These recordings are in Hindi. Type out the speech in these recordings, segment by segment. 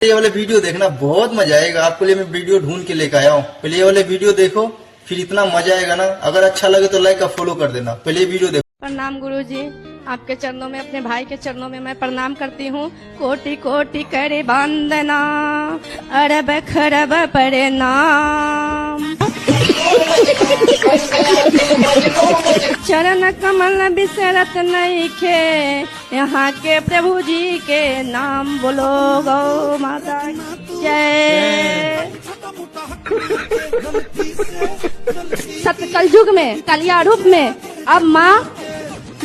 ये वाले वीडियो देखना बहुत मजा आएगा। आपके लिए मैं वीडियो ढूंढ के लेकर आया हूँ। पहले ये वाले वीडियो देखो, फिर इतना मजा आएगा ना। अगर अच्छा लगे तो लाइक और फॉलो कर देना। पहले ये वीडियो देखो। प्रणाम गुरुजी, आपके चरणों में, अपने भाई के चरणों में मैं प्रणाम करती हूँ। कोटि कोटि करे वंदना, अरब खरब प्रणाम। चरण कमल बिसरत नइखे, यहाँ के प्रभु जी के नाम बोलो। गौ माता जय। सत्य कलयुग में, कलिया रूप में अब माँ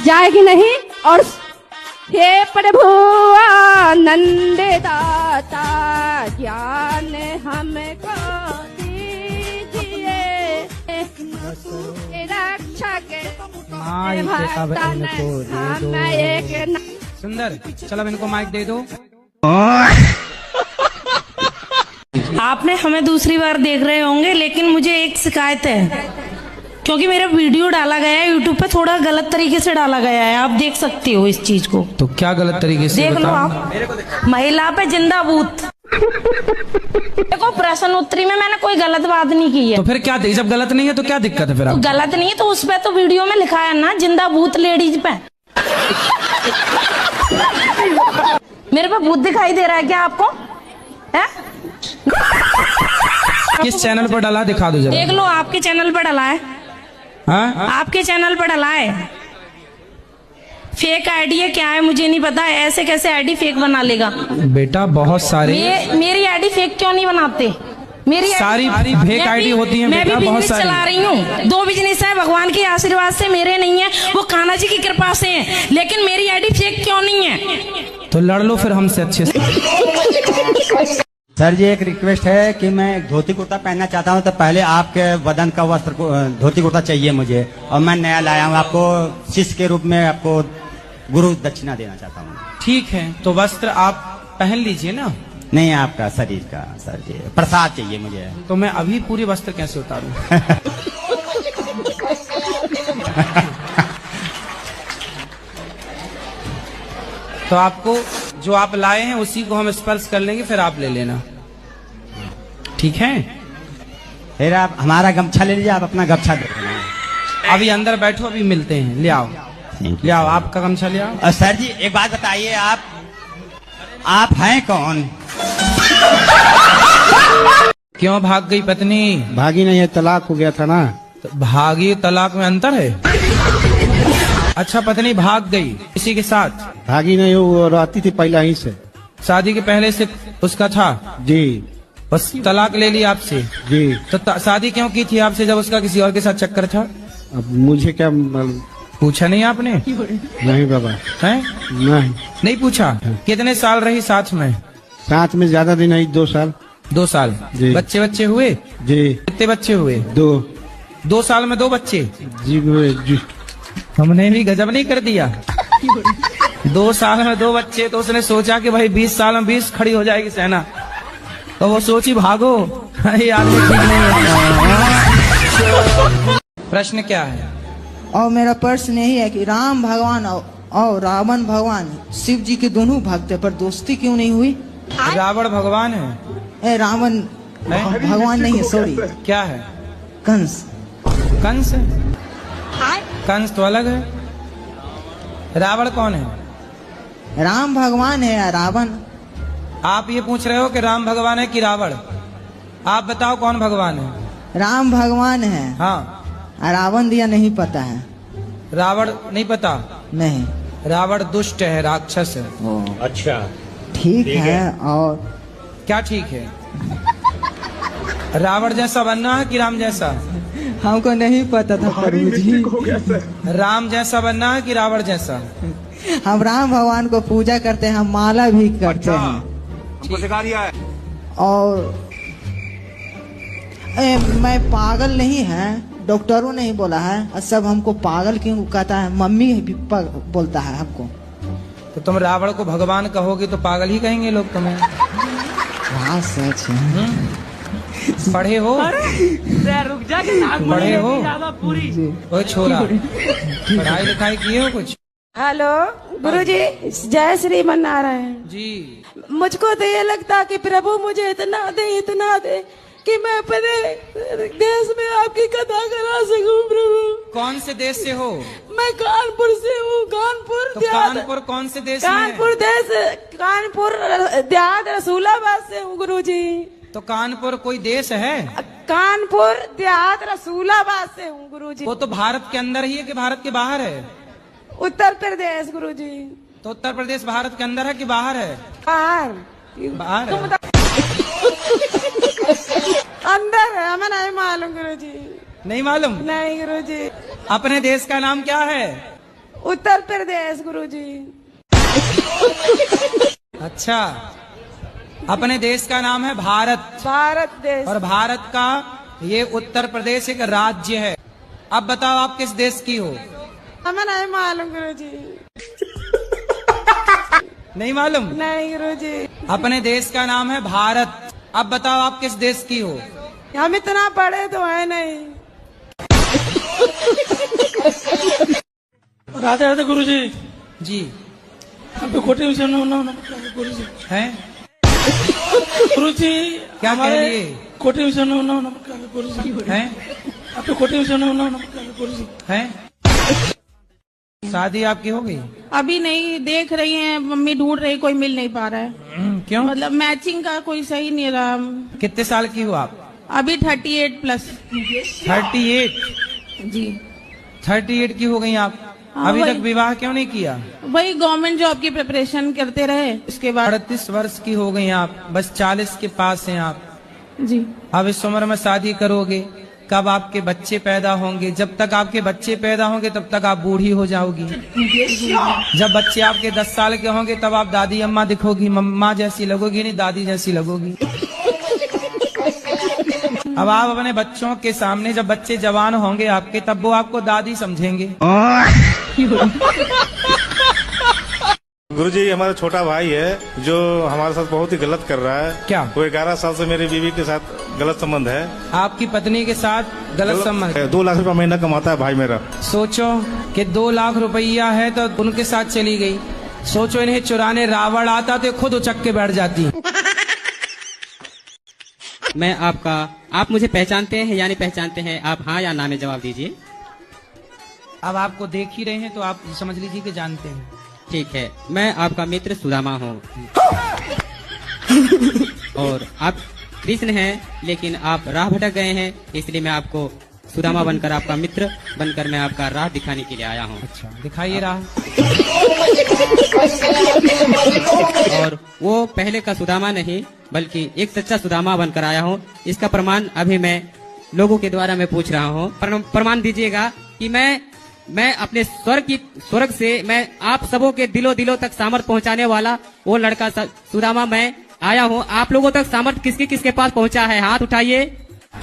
जाएगी नहीं। और हे प्रभु आनंद दाता, ज्ञान हमको दीजिए, रक्षक सुंदर। चलो अब इनको माइक दे दो। आपने हमें दूसरी बार देख रहे होंगे, लेकिन मुझे एक शिकायत है, क्योंकि मेरा वीडियो डाला गया है यूट्यूब पे, थोड़ा गलत तरीके से डाला गया है। आप देख सकते हो इस चीज को। तो क्या गलत तरीके से? देख लो आप। महिला पे जिंदा बूथ। देखो प्रश्न उत्तरी में मैंने कोई गलत बात नहीं की है। तो फिर क्या? जब गलत नहीं है तो क्या दिक्कत है फिर? तो गलत नहीं है तो उस पे तो वीडियो में लिखा है ना, जिंदा बूथ लेडीज पे। मेरे पे भूत दिखाई दे रहा है क्या आपको? है? किस चैनल पर डाला दिखा दो जरा। देख लो, आपके चैनल पर डाला है। हाँ? आपके चैनल पर डाला है। फेक आईडी है क्या है मुझे नहीं पता। ऐसे कैसे आईडी फेक बना लेगा? बेटा बहुत सारे मेरी आईडी फेक क्यों नहीं बनाते? मेरी सारी फेक आईडी होती है। मैं भी बहुत बिजनेस चला रही हूँ। 2 बिजनेस है, भगवान के आशीर्वाद से, मेरे नहीं है, वो कान्हा जी की कृपा से है। लेकिन मेरी आईडी फेक क्यों नहीं है? तो लड़ लो फिर हमसे अच्छे से। सर जी एक रिक्वेस्ट है कि मैं धोती कुर्ता पहनना चाहता हूँ, तो पहले आपके वदन का वस्त्र धोती कुर्ता चाहिए मुझे। और मैं नया लाया हूँ, आपको शिष्य के रूप में आपको गुरु दक्षिणा देना चाहता हूँ। ठीक है, तो वस्त्र आप पहन लीजिए ना। नहीं, आपका शरीर का सर जी प्रसाद चाहिए मुझे। तो मैं अभी पूरे वस्त्र कैसे उतारूं? तो आपको जो आप लाए हैं उसी को हम स्पर्श कर लेंगे, फिर आप ले लेना। ठीक है? फिर आप हमारा गमछा ले लीजिए, आप अपना गमछा दे देना। अभी अंदर बैठो, अभी मिलते हैं। ले आओ, ले आओ, आपका गमछा ले आओ। और सर जी एक बात बताइए, आप हैं कौन? क्यों भाग गई पत्नी? भागी नहीं है, तलाक हो गया था ना। तो भागी तलाक में अंतर है? अच्छा, पत्नी भाग गई किसी के साथ? भागी नहीं, वो रहती थी पहले ही से। शादी के पहले से उसका था? जी। बस तलाक ले ली आपसे? जी। तो शादी क्यों की थी आपसे जब उसका किसी और के साथ चक्कर था? अब मुझे क्या मालूम? पूछा नहीं आपने? नहीं बाबा। हैं? नहीं पूछा? कितने साल रही साथ में? साथ में ज्यादा दिन नहीं, 2 साल। 2 साल? जी। बच्चे हुए? जी। कितने बच्चे हुए? 2। 2 साल में 2 बच्चे? जी जी। हमने भी गजब नहीं कर दिया। 2 साल में 2 बच्चे, तो उसने सोचा कि भाई 20 साल में 20 खड़ी हो जाएगी सेना, तो वो सोची भागो। ये आदमी ठीक नहीं है। प्रश्न क्या है? और मेरा प्रश्न यही है कि राम भगवान और रावण भगवान शिव जी के दोनों भक्त है, पर दोस्ती क्यों नहीं हुई? रावण भगवान है? रावण भगवान नहीं है, सॉरी। क्या है? कंस। कंस? कंस तो अलग है। रावण कौन है? राम भगवान है, रावण। आप ये पूछ रहे हो कि राम भगवान है कि रावण? आप बताओ कौन भगवान है? राम भगवान है। हाँ। रावण दिया नहीं पता है। रावण नहीं पता? नहीं। रावण दुष्ट है, राक्षस है। अच्छा, ठीक है। और क्या ठीक है? रावण जैसा बनना है कि राम जैसा? हमको नहीं पता था प्रभु जी। राम जैसा बनना है कि रावण जैसा? हम राम भगवान को पूजा करते हैं, हम माला भी करते हैं। हमको सिखा दिया है। और मैं पागल नहीं है, डॉक्टरों ने ही बोला है। और सब हमको पागल क्यों कहता है? मम्मी भी बोलता है हमको। तो तुम रावण को भगवान कहोगे तो पागल ही कहेंगे लोग तुम्हें। हाँ सच है। पढ़े हो? रुक जा, पढ़े हो? ओए छोरा, पढ़ाई लिखाई किए हो कुछ? हेलो गुरुजी, जय श्रीमन नारायण जी। मुझको तो ये लगता कि प्रभु मुझे इतना दे कि मैं अपने देश में आपकी कथा करा सकूं। प्रभु, कौन से देश से हो? मैं कानपुर से हूँ। कानपुर तो देहात, कानपुर कौन से देश में है? कानपुर देहात रसूलाबाद से हूँ गुरुजी। तो कानपुर कोई देश है? कानपुर देहात रसूलाबाद से हूँ गुरुजी। वो तो भारत के अंदर ही है कि भारत के बाहर है? उत्तर प्रदेश गुरुजी। तो उत्तर प्रदेश भारत के अंदर है कि बाहर है? बाहर बाहर है। अंदर है, हमें नहीं मालूम गुरुजी। नहीं मालूम? नहीं गुरुजी। अपने देश का नाम क्या है? उत्तर प्रदेश गुरुजी। अच्छा, अपने देश का नाम है भारत। भारत देश। और भारत का ये उत्तर प्रदेश एक राज्य है। अब बताओ आप किस देश की हो? हमें नहीं मालूम गुरुजी। नहीं मालूम? नहीं गुरुजी। अपने देश का नाम है भारत। अब बताओ आप किस देश की हो? हम इतना पढ़े तो है नहीं। राधे राधे गुरुजी। जी। आपको कोटे में गुरुजी हैं? गुरुजी क्या कह लिए? कोटे में गुरुजी हैं? आपको कोटे में गुरुजी हैं? शादी आपकी हो गई? अभी नहीं, देख रही हैं, मम्मी ढूंढ रही, कोई मिल नहीं पा रहा है। क्यों? मतलब मैचिंग का कोई सही नहीं रहा। कितने साल की हो आप? अभी 38+। 38? जी। 38 की हो गई आप? हाँ, अभी वही। तक विवाह क्यों नहीं किया? वही गवर्नमेंट जॉब की प्रिपरेशन करते रहे, इसके बाद। 38 वर्ष की हो गई आप, बस 40 के पास हैं आप। जी। अब इस उम्र में शादी करोगे, कब आपके बच्चे पैदा होंगे? जब तक आपके बच्चे पैदा होंगे तब तक आप बूढ़ी हो जाओगी। जब बच्चे आपके 10 साल के होंगे तब आप दादी अम्मा दिखोगी, मम्मा जैसी लगोगी, नहीं दादी जैसी लगोगी। अब आप अपने बच्चों के सामने, जब बच्चे जवान होंगे आपके, तब वो आपको दादी समझेंगे। गुरुजी, हमारा छोटा भाई है जो हमारे साथ बहुत ही गलत कर रहा है। क्या? वो 11 साल से मेरी बीवी के साथ गलत संबंध है। आपकी पत्नी के साथ गलत संबंध? 2 लाख रुपया महीना कमाता है भाई मेरा। सोचो कि 2 लाख रुपया है तो उनके साथ चली गई। सोचो इन्हें चुराने रावण आता तो खुद उचक के बैठ जाती। मैं आप मुझे पहचानते हैं या नहीं पहचानते हैं? आप हाँ या ना में जवाब दीजिए। अब आपको देख ही रहे हैं तो आप समझ लीजिए कि जानते हैं। ठीक है, मैं आपका मित्र सुदामा हूँ। और आप कृष्ण हैं, लेकिन आप राह भटक गए हैं, इसलिए मैं आपको सुदामा बनकर, आपका मित्र बनकर मैं आपका राह दिखाने के लिए आया हूँ। अच्छा, दिखाइए राह। और वो पहले का सुदामा नहीं, बल्कि एक सच्चा सुदामा बनकर आया हूँ। इसका प्रमाण अभी मैं लोगों के द्वारा मैं पूछ रहा हूँ। प्रमाण दीजिएगा कि मैं अपने स्वर्ग से मैं आप सबों के दिलों तक सामर्थ पहुंचाने वाला वो लड़का सुदामा मैं आया हूं। आप लोगों तक सामर्थ किसके पास पहुंचा है? हाथ उठाइए।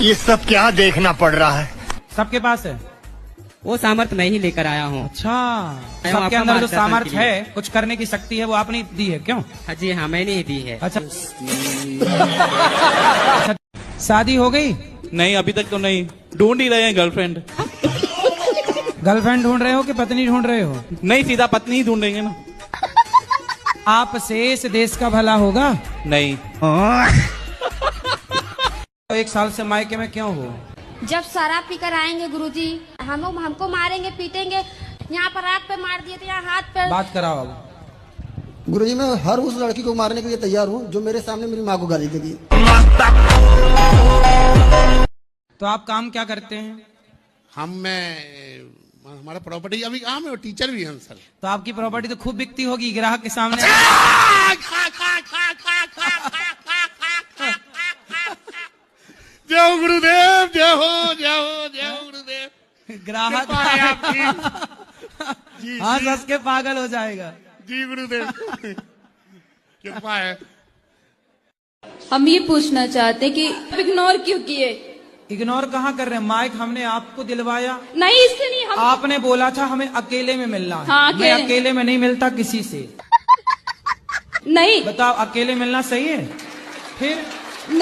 ये सब क्या देखना पड़ रहा है? सबके पास है वो सामर्थ मैं ही लेकर आया हूँ। अच्छा, सबके अंदर जो सामर्थ है, कुछ करने की शक्ति है, वो आपने दी है? क्यों? जी हाँ, मैंने ही दी है। अच्छा। शादी हो गई? नहीं, अभी तक तो नहीं। ढूंढ ही रहे हैं गर्लफ्रेंड। गर्लफ्रेंड ढूंढ रहे हो कि पत्नी ढूंढ रहे हो? नहीं, सीधा पत्नी ही ढूंढेंगे ना। आपसे इस देश का भला होगा? नहीं। तो 1 साल से मायके में क्यों हो? जब शराब पीकर आएंगे गुरुजी, हमको मारेंगे, पीटेंगे। यहाँ पर आग पे मार दिए थे, यहाँ हाथ पे। बात कराओ अब। गुरुजी, मैं हर उस लड़की को मारने के लिए तैयार हूँ जो मेरे सामने मेरी माँ को गाली देगी। तो आप काम क्या करते हैं? हमारा प्रॉपर्टी अभी काम है, टीचर भी हैं सर। तो आपकी प्रॉपर्टी तो खूब बिकती होगी ग्राहक के सामने। जय हो गुरुदेव, जय हो गुरुदेव। ग्राहक हाँ, हंस के पागल हो जाएगा। जी गुरुदेव, कृपा है। हम ये पूछना चाहते कि इग्नोर क्यों किए? इग्नोर कहाँ कर रहे हैं? माइक हमने आपको दिलवाया नहीं, इससे नहीं। हम आपने बोला था हमें अकेले में मिलना है। हाँ, मैं अकेले में नहीं मिलता किसी से। नहीं, बताओ, अकेले मिलना सही है? फिर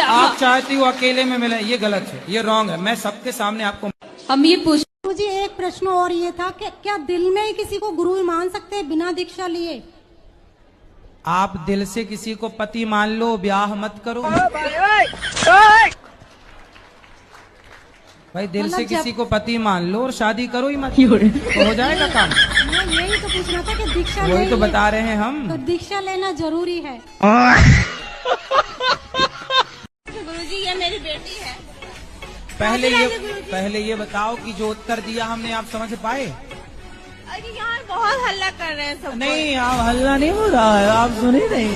आप चाहती हो अकेले में मिले, ये गलत है, ये रॉन्ग है। मैं सबके सामने आपको हम ये पूछ मुझे एक प्रश्न और ये था कि क्या दिल में ही किसी को गुरु मान सकते हैं बिना दीक्षा लिए? आप दिल से किसी को पति मान लो, ब्याह मत करो भाई। दिल से किसी को पति मान लो और शादी करो ही मत, तो हो जाएगा काम। मैं यही तो पूछना था कि दीक्षा वही तो बता रहे हैं हम। तो दीक्षा लेना जरूरी है। गुरुजी ये मेरी बेटी है। पहले ये बताओ कि जो उत्तर दिया हमने आप समझ पाए? अरे यार बहुत हल्ला कर रहे हैं सब। नहीं, आप हल्ला नहीं हो रहा है, आप सुन ही नहीं।